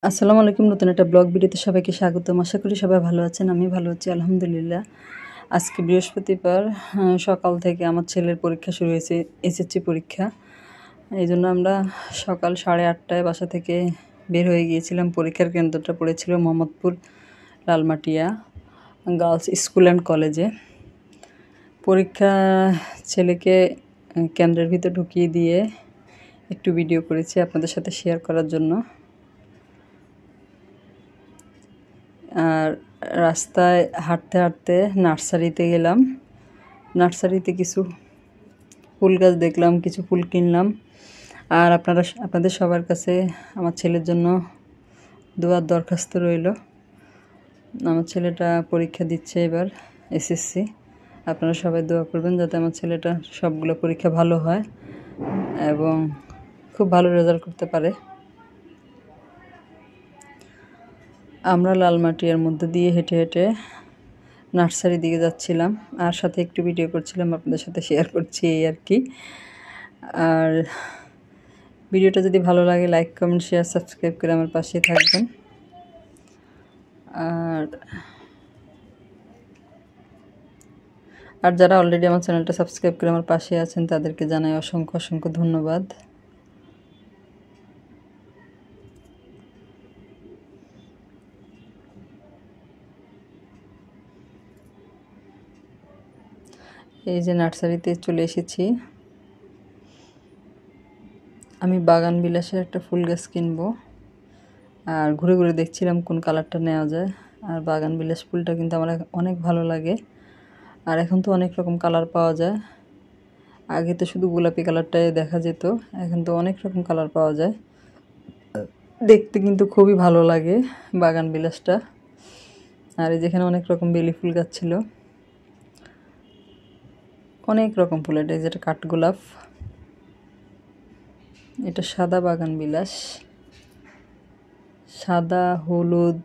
আসসালামু আলাইকুম। নতুন একটা ব্লগ ভিডিওতে সবাইকে স্বাগতম। আশা করি সবাই ভালো আছেন। আমি ভালো আছি আলহামদুলিল্লাহ। আজকে বৃহস্পতিবার সকাল থেকে আমার ছেলের পরীক্ষা শুরু হয়েছে, এসএসসি পরীক্ষা। এইজন্য আমরা সকাল 8:30টায় বাসা থেকে বের হয়ে গিয়েছিলাম। পরীক্ষার কেন্দ্রটা পড়েছিল Mohammadpur Lalmatia girls school and কলেজে। পরীক্ষা ছেলেকে কেন্দ্রের ভিতর ঢুকিয়ে দিয়ে একটু ভিডিও করেছি আপনাদের সাথে শেয়ার করার জন্য। আর রাস্তায় হাঁটতে হাঁটতে নার্সারিতে গেলাম। নার্সারিতে কিছু ফুল গাছ দেখলাম, কিছু ফুল কিনলাম। আর আপনাদের সবার কাছে আমার ছেলের জন্য দোয়ার দরখাস্ত রইল। আমার ছেলেটা পরীক্ষা দিচ্ছে এবার এসএসসি। আপনারা সবাই দোয়া করবেন যাতে আমার ছেলেটা সবগুলো পরীক্ষা ভালো হয় এবং খুব ভালো রেজাল্ট করতে পারে। আমরা লালমাটিয়ার মধ্যে দিয়ে হেঁটে হেঁটে নার্সারির দিকে যাচ্ছিলাম আর সাথে একটু ভিডিও করছিলাম, আপনাদের সাথে শেয়ার করছি এই আর কি। আর ভিডিওটা যদি ভালো লাগে লাইক কমেন্ট শেয়ার সাবস্ক্রাইব করে আমার পাশে থাকবেন। আর যারা অলরেডি আমার চ্যানেলটা সাবস্ক্রাইব করে আমার পাশে আছেন তাদেরকে জানাই অসংখ্য অসংখ্য ধন্যবাদ। এই যে নার্সারিতে চলে এসেছি। আমি বাগান বিলাসের একটা ফুল গাছ কিনবো আর ঘুরে ঘুরে দেখছিলাম কোন কালারটা নেওয়া যায়। আর বাগান বিলাস ফুলটা কিন্তু আমার অনেক ভালো লাগে। আর এখন তো অনেক রকম কালার পাওয়া যায়। আগে তো শুধু গোলাপি কালারটাই দেখা যেত, এখন তো অনেক রকম কালার পাওয়া যায়। দেখতে কিন্তু খুবই ভালো লাগে বাগান বিলাসটা। আর এই যেখানে অনেক রকম বেলি ফুল গাছ ছিল, অনেক রকম ফুল। এটা যেটা কাঠগোলাপ, এটা সাদা বাগান বিলাস, সাদা, হলুদ,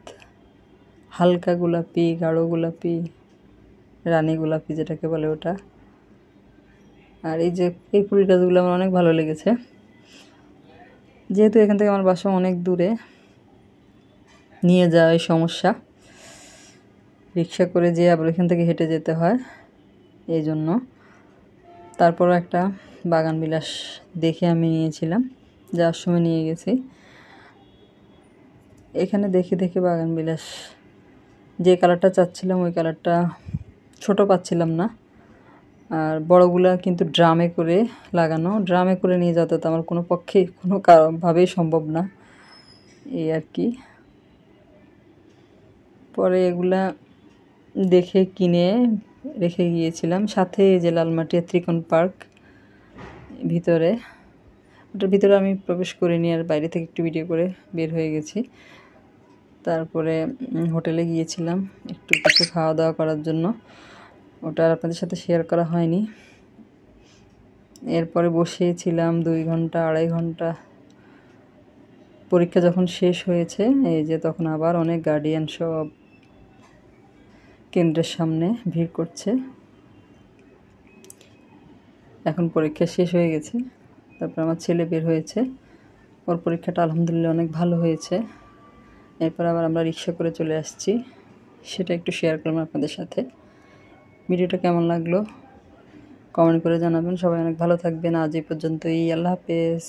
হালকা গোলাপি, গাঢ় গোলাপি, রানী গোলাপি যেটাকে বলে ওটা। আর এই যে এই ফুল গাছগুলো আমার অনেক ভালো লেগেছে। যেহেতু এখান থেকে আমার বাসা অনেক দূরে, নিয়ে যাওয়াই সমস্যা, রিক্সা করে যেয়ে আবার এখান থেকে হেঁটে যেতে হয়, এই জন্য। তারপরও একটা বাগান বিলাস দেখে আমি নিয়েছিলাম, যাওয়ার সময় নিয়ে গেছি। এখানে দেখে দেখে বাগান বিলাস যে কালারটা চাচ্ছিলাম ওই কালারটা ছোট পাচ্ছিলাম না। আর বড়গুলা কিন্তু ড্রামে করে লাগানো, ড্রামে করে নিয়ে যেতে তো আমার কোনো পক্ষে ভাবেই সম্ভব না, এই আর কি। পরে এগুলা দেখে কিনে রেখে গিয়েছিলাম। সাথে যে লালমাটিয়া ত্রিকোণ পার্ক ভিতরে, ওটার ভিতরে আমি প্রবেশ করিনি, আর বাইরে থেকে একটু ভিডিও করে বের হয়ে গেছি। তারপরে হোটেলে গিয়েছিলাম একটু কিছু খাওয়া দাওয়া করার জন্য, ওটা আপনাদের সাথে শেয়ার করা হয়নি। এরপরে বসেছিলাম 2 ঘন্টা 2.5 ঘন্টা। পরীক্ষা যখন শেষ হয়েছে এই যে তখন আবার অনেক গার্ডিয়ান সব কেন্দ্রের সামনে ভিড় করছে। এখন পরীক্ষা শেষ হয়ে গেছে, তারপর আমার ছেলে বের হয়েছে, ওর পরীক্ষাটা আলহামদুলিল্লাহ অনেক ভালো হয়েছে। এরপর আবার আমরা রিক্সা করে চলে আসছি, সেটা একটু শেয়ার করলাম আপনাদের সাথে। ভিডিওটা কেমন লাগলো কমেন্ট করে জানাবেন। সবাই অনেক ভালো থাকবেন। আজ এই পর্যন্তই, আল্লাহ হাফেজ।